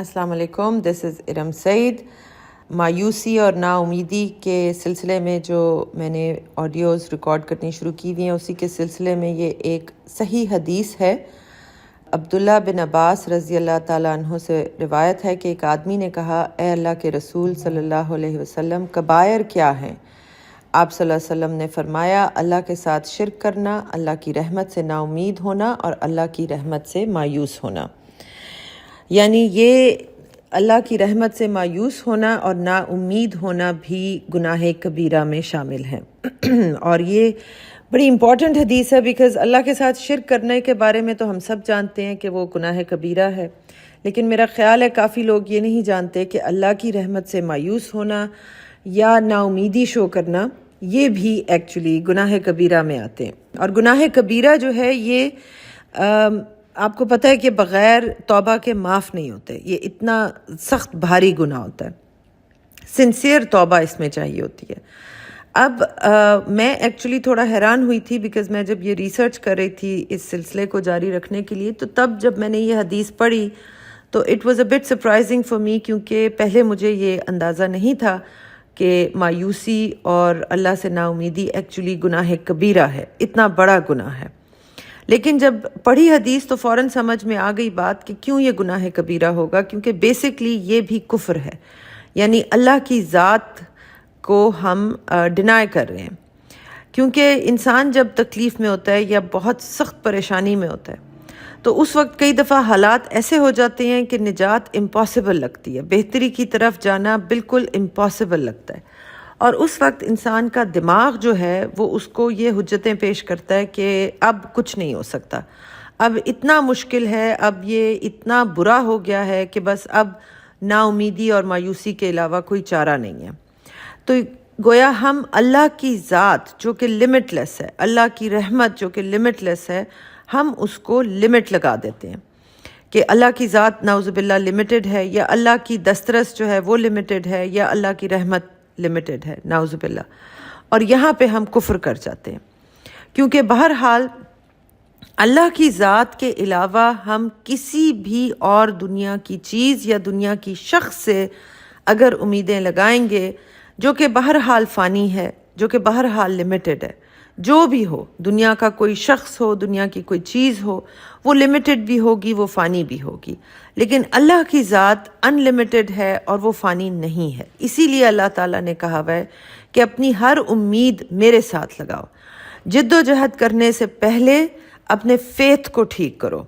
السلام علیکم، دس از ارم سعید۔ مایوسی اور نا امیدی کے سلسلے میں جو میں نے آڈیوز ریکارڈ کرنی شروع کی ہوئی ہیں، اسی کے سلسلے میں یہ ایک صحیح حدیث ہے۔ عبداللہ بن عباس رضی اللہ تعالیٰ عنہ سے روایت ہے کہ ایک آدمی نے کہا، اے اللہ کے رسول صلی اللہ علیہ وسلم، کبائر کیا ہیں؟ آپ صلی اللہ علیہ وسلم نے فرمایا، اللہ کے ساتھ شرک کرنا، اللہ کی رحمت سے نا امید ہونا اور اللہ کی رحمت سے مایوس ہونا۔ یعنی یہ اللہ کی رحمت سے مایوس ہونا اور نا امید ہونا بھی گناہ کبیرہ میں شامل ہیں۔ اور یہ بڑی امپورٹنٹ حدیث ہے، بیکاز اللہ کے ساتھ شرک کرنے کے بارے میں تو ہم سب جانتے ہیں کہ وہ گناہ کبیرہ ہے، لیکن میرا خیال ہے کافی لوگ یہ نہیں جانتے کہ اللہ کی رحمت سے مایوس ہونا یا نا امیدی شو کرنا یہ بھی ایکچولی گناہ کبیرہ میں آتے ہیں۔ اور گناہ کبیرہ جو ہے یہ آپ کو پتہ ہے کہ بغیر توبہ کے معاف نہیں ہوتے، یہ اتنا سخت بھاری گناہ ہوتا ہے، سنسیئر توبہ اس میں چاہیے ہوتی ہے۔ اب میں ایکچولی تھوڑا حیران ہوئی تھی، بیکاز میں جب یہ ریسرچ کر رہی تھی اس سلسلے کو جاری رکھنے کے لیے، تو تب جب میں نے یہ حدیث پڑھی تو it was a but surprising for me, کیونکہ پہلے مجھے یہ اندازہ نہیں تھا کہ مایوسی اور اللہ سے نا امیدی ایکچولی گناہ کبیرہ ہے، اتنا بڑا گناہ ہے۔ لیکن جب پڑھی حدیث تو فوراً سمجھ میں آ گئی بات کہ کیوں یہ گناہ کبیرہ ہوگا، کیونکہ بیسکلی یہ بھی کفر ہے، یعنی اللہ کی ذات کو ہم ڈینائی کر رہے ہیں۔ کیونکہ انسان جب تکلیف میں ہوتا ہے یا بہت سخت پریشانی میں ہوتا ہے تو اس وقت کئی دفعہ حالات ایسے ہو جاتے ہیں کہ نجات امپاسبل لگتی ہے، بہتری کی طرف جانا بالکل امپاسبل لگتا ہے، اور اس وقت انسان کا دماغ جو ہے وہ اس کو یہ حجتیں پیش کرتا ہے کہ اب کچھ نہیں ہو سکتا، اب اتنا مشکل ہے، اب یہ اتنا برا ہو گیا ہے کہ بس اب نا امیدی اور مایوسی کے علاوہ کوئی چارہ نہیں ہے۔ تو گویا ہم اللہ کی ذات جو کہ لمٹ لیس ہے، اللہ کی رحمت جو کہ لمٹ لیس ہے، ہم اس کو لمٹ لگا دیتے ہیں کہ اللہ کی ذات نعوذ باللہ لمیٹڈ ہے، یا اللہ کی دسترس جو ہے وہ لمیٹڈ ہے، یا اللہ کی رحمت لمیٹڈ ہے، نعوذ باللہ۔ اور یہاں پہ ہم کفر کر جاتے ہیں، کیونکہ بہرحال اللہ کی ذات کے علاوہ ہم کسی بھی اور دنیا کی چیز یا دنیا کی شخص سے اگر امیدیں لگائیں گے جو کہ بہرحال فانی ہے، جو کہ بہرحال لمیٹڈ ہے، جو بھی ہو، دنیا کا کوئی شخص ہو، دنیا کی کوئی چیز ہو، وہ لمیٹڈ بھی ہوگی، وہ فانی بھی ہوگی، لیکن اللہ کی ذات ان لمیٹڈ ہے اور وہ فانی نہیں ہے۔ اسی لیے اللہ تعالیٰ نے کہا ہے کہ اپنی ہر امید میرے ساتھ لگاؤ، جد و جہد کرنے سے پہلے اپنے فیتھ کو ٹھیک کرو،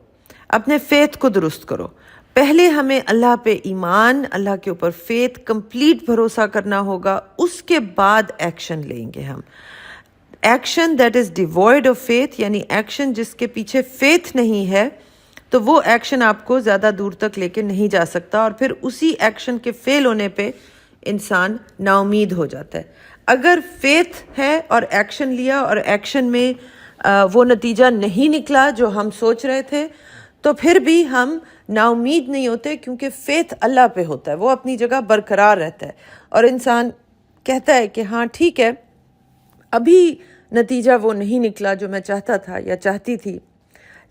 اپنے فیتھ کو درست کرو۔ پہلے ہمیں اللہ پہ ایمان، اللہ کے اوپر فیتھ، کمپلیٹ بھروسہ کرنا ہوگا، اس کے بعد ایکشن لیں گے ہم۔ Action that is divide of faith, یعنی ایکشن جس کے پیچھے فیتھ نہیں ہے، تو وہ ایکشن آپ کو زیادہ دور تک لے کے نہیں جا سکتا، اور پھر اسی ایکشن کے فیل ہونے پہ انسان نا امید ہو جاتا ہے۔ اگر فیتھ ہے اور ایکشن لیا اور ایکشن میں وہ نتیجہ نہیں نکلا جو ہم سوچ رہے تھے، تو پھر بھی ہم نا امید نہیں ہوتے، کیونکہ فیتھ اللہ پہ ہوتا ہے، وہ اپنی جگہ برقرار رہتا ہے، اور انسان کہتا ہے کہ ہاں ٹھیک ہے، ابھی نتیجہ وہ نہیں نکلا جو میں چاہتا تھا یا چاہتی تھی،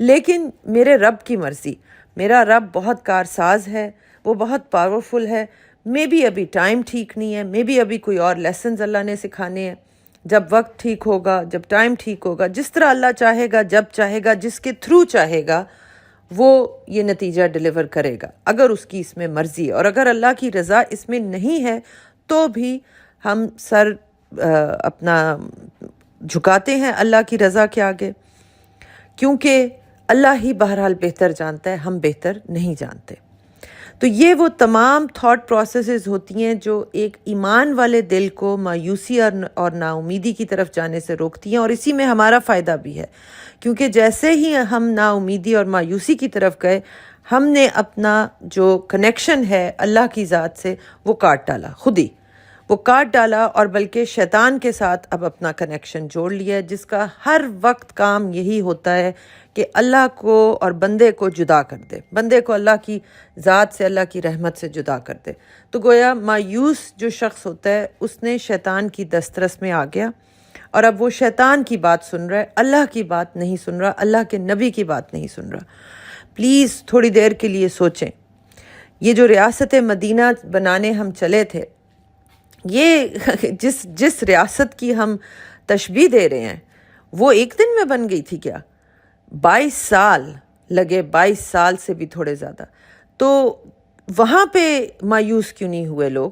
لیکن میرے رب کی مرضی، میرا رب بہت کارساز ہے، وہ بہت پاورفل ہے، مے بی ابھی ٹائم ٹھیک نہیں ہے، مے بی ابھی کوئی اور لیسنز اللہ نے سکھانے ہیں، جب وقت ٹھیک ہوگا، جب ٹائم ٹھیک ہوگا، جس طرح اللہ چاہے گا، جب چاہے گا، جس کے تھرو چاہے گا، وہ یہ نتیجہ ڈیلیور کرے گا، اگر اس کی اس میں مرضی ہے۔ اور اگر اللہ کی رضا اس میں نہیں ہے تو بھی ہم سر اپنا جھکاتے ہیں اللہ کی رضا کے آگے، کیونکہ اللہ ہی بہرحال بہتر جانتا ہے، ہم بہتر نہیں جانتے۔ تو یہ وہ تمام تھاٹ پروسیسز ہوتی ہیں جو ایک ایمان والے دل کو مایوسی اور نا امیدی کی طرف جانے سے روکتی ہیں، اور اسی میں ہمارا فائدہ بھی ہے، کیونکہ جیسے ہی ہم نا امیدی اور مایوسی کی طرف گئے، ہم نے اپنا جو کنیکشن ہے اللہ کی ذات سے وہ کاٹ ڈالا، خود ہی وہ کاٹ ڈالا، اور بلکہ شیطان کے ساتھ اب اپنا کنیکشن جوڑ لیا، جس کا ہر وقت کام یہی ہوتا ہے کہ اللہ کو اور بندے کو جدا کر دے، بندے کو اللہ کی ذات سے، اللہ کی رحمت سے جدا کر دے۔ تو گویا مایوس جو شخص ہوتا ہے اس نے شیطان کی دسترس میں آ گیا، اور اب وہ شیطان کی بات سن رہا ہے، اللہ کی بات نہیں سن رہا، اللہ کے نبی کی بات نہیں سن رہا۔ پلیز تھوڑی دیر کے لیے سوچیں، یہ جو ریاست مدینہ بنانے ہم چلے تھے، یہ جس ریاست کی ہم تشبیہ دے رہے ہیں وہ ایک دن میں بن گئی تھی کیا؟ 22 سال لگے، 22 سال سے بھی تھوڑے زیادہ. تو وہاں پہ مایوس کیوں نہیں ہوئے لوگ؟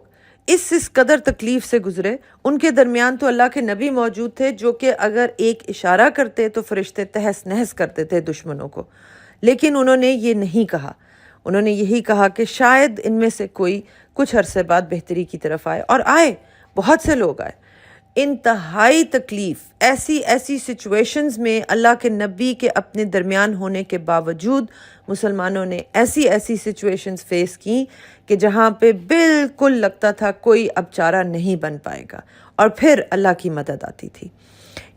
اس قدر تکلیف سے گزرے. ان کے درمیان تو اللہ کے نبی موجود تھے جو کہ اگر ایک اشارہ کرتے تو فرشتے تہس نہس کرتے تھے دشمنوں کو، لیکن انہوں نے یہ نہیں کہا. انہوں نے یہی کہا کہ شاید ان میں سے کوئی کچھ عرصے بعد بہتری کی طرف آئے، اور آئے، بہت سے لوگ آئے. انتہائی تکلیف، ایسی سچویشنز میں اللہ کے نبی کے اپنے درمیان ہونے کے باوجود مسلمانوں نے ایسی سچویشنز فیس کی کہ جہاں پہ بالکل لگتا تھا کوئی اب چارہ نہیں بن پائے گا، اور پھر اللہ کی مدد آتی تھی.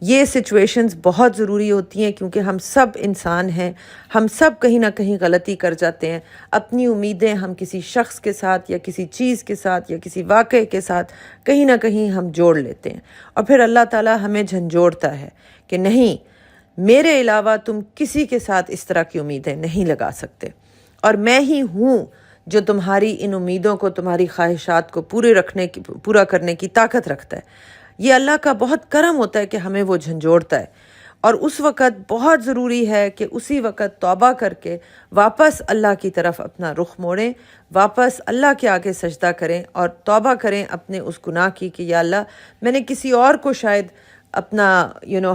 یہ سچویشنز بہت ضروری ہوتی ہیں کیونکہ ہم سب انسان ہیں، ہم سب کہیں نہ کہیں غلطی کر جاتے ہیں. اپنی امیدیں ہم کسی شخص کے ساتھ یا کسی چیز کے ساتھ یا کسی واقعے کے ساتھ کہیں نہ کہیں ہم جوڑ لیتے ہیں، اور پھر اللہ تعالیٰ ہمیں جھنجھوڑتا ہے کہ نہیں، میرے علاوہ تم کسی کے ساتھ اس طرح کی امیدیں نہیں لگا سکتے، اور میں ہی ہوں جو تمہاری ان امیدوں کو، تمہاری خواہشات کو پورا کرنے کی طاقت رکھتا ہے. یہ اللہ کا بہت کرم ہوتا ہے کہ ہمیں وہ جھنجھوڑتا ہے، اور اس وقت بہت ضروری ہے کہ اسی وقت توبہ کر کے واپس اللہ کی طرف اپنا رخ موڑیں، واپس اللہ کے آگے سجدہ کریں اور توبہ کریں اپنے اس گناہ کی کہ یا اللہ، میں نے کسی اور کو شاید اپنا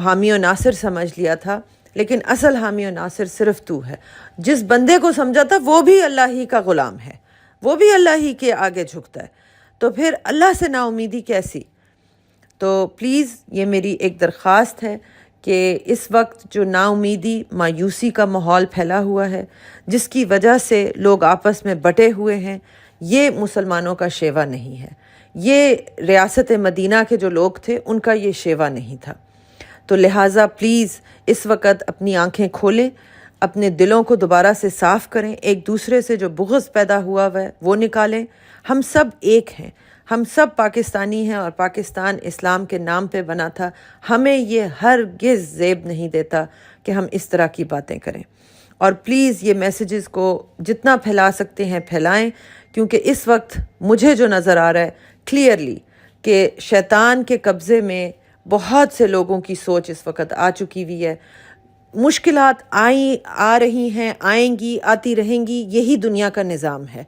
حامی و ناصر سمجھ لیا تھا، لیکن اصل حامی و ناصر صرف تو ہے. جس بندے کو سمجھا تھا وہ بھی اللہ ہی کا غلام ہے، وہ بھی اللہ ہی کے آگے جھکتا ہے، تو پھر اللہ سے نا امیدی کیسی؟ تو پلیز یہ میری ایک درخواست ہے کہ اس وقت جو نا امیدی، مایوسی کا ماحول پھیلا ہوا ہے، جس کی وجہ سے لوگ آپس میں بٹے ہوئے ہیں، یہ مسلمانوں کا شیوا نہیں ہے. یہ ریاست مدینہ کے جو لوگ تھے ان کا یہ شیوا نہیں تھا. تو لہٰذا پلیز اس وقت اپنی آنکھیں کھولیں، اپنے دلوں کو دوبارہ سے صاف کریں، ایک دوسرے سے جو بغض پیدا ہوا ہے وہ نکالیں. ہم سب ایک ہیں، ہم سب پاکستانی ہیں، اور پاکستان اسلام کے نام پہ بنا تھا. ہمیں یہ ہرگز زیب نہیں دیتا کہ ہم اس طرح کی باتیں کریں. اور پلیز یہ میسیجز کو جتنا پھیلا سکتے ہیں پھیلائیں، کیونکہ اس وقت مجھے جو نظر آ رہا ہے کلیئرلی کہ شیطان کے قبضے میں بہت سے لوگوں کی سوچ اس وقت آ چکی ہوئی ہے. مشکلات آ رہی ہیں، آئیں گی، آتی رہیں گی، یہی دنیا کا نظام ہے.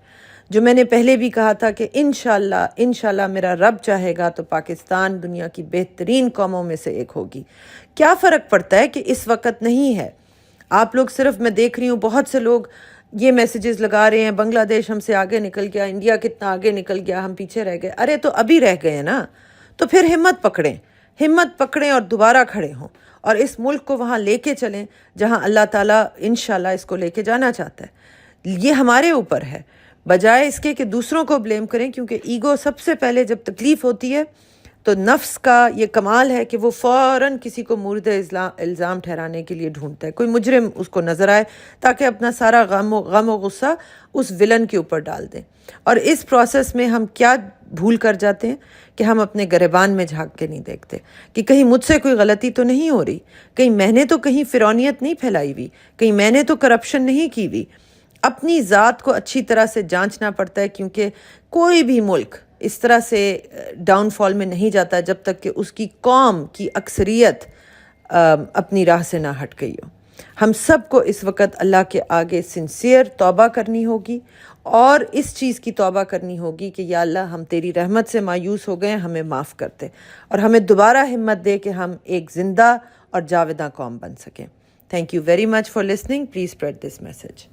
جو میں نے پہلے بھی کہا تھا کہ انشاءاللہ میرا رب چاہے گا تو پاکستان دنیا کی بہترین قوموں میں سے ایک ہوگی. کیا فرق پڑتا ہے کہ اس وقت نہیں ہے؟ آپ لوگ صرف، میں دیکھ رہی ہوں بہت سے لوگ یہ میسیجز لگا رہے ہیں، بنگلہ دیش ہم سے آگے نکل گیا، انڈیا کتنا آگے نکل گیا، ہم پیچھے رہ گئے. ارے تو ابھی رہ گئے نا، تو پھر ہمت پکڑیں اور دوبارہ کھڑے ہوں، اور اس ملک کو وہاں لے کے چلیں جہاں اللہ تعالیٰ انشاءاللہ اس کو لے کے جانا چاہتا ہے. یہ ہمارے اوپر ہے، بجائے اس کے کہ دوسروں کو بلیم کریں، کیونکہ ایگو سب سے پہلے جب تکلیف ہوتی ہے تو نفس کا یہ کمال ہے کہ وہ فوراً کسی کو مورد الزام ٹھہرانے کے لیے ڈھونڈتا ہے، کوئی مجرم اس کو نظر آئے تاکہ اپنا سارا غم و غصہ اس ولن کے اوپر ڈال دیں. اور اس پروسیس میں ہم کیا بھول کر جاتے ہیں کہ ہم اپنے گریبان میں جھانک کے نہیں دیکھتے کہ کہیں مجھ سے کوئی غلطی تو نہیں ہو رہی، کہیں میں نے تو کہیں فرعونیت نہیں پھیلائی ہوئی، کہیں میں نے تو کرپشن نہیں کی ہوئی. اپنی ذات کو اچھی طرح سے جانچنا پڑتا ہے، کیونکہ کوئی بھی ملک اس طرح سے ڈاؤن فال میں نہیں جاتا جب تک کہ اس کی قوم کی اکثریت اپنی راہ سے نہ ہٹ گئی ہو. ہم سب کو اس وقت اللہ کے آگے سنسیئر توبہ کرنی ہوگی، اور اس چیز کی توبہ کرنی ہوگی کہ یا اللہ، ہم تیری رحمت سے مایوس ہو گئے، ہمیں معاف کر دے، اور ہمیں دوبارہ ہمت دے کہ ہم ایک زندہ اور جاوداں قوم بن سکیں. Thank you very much for listening. Please spread this message.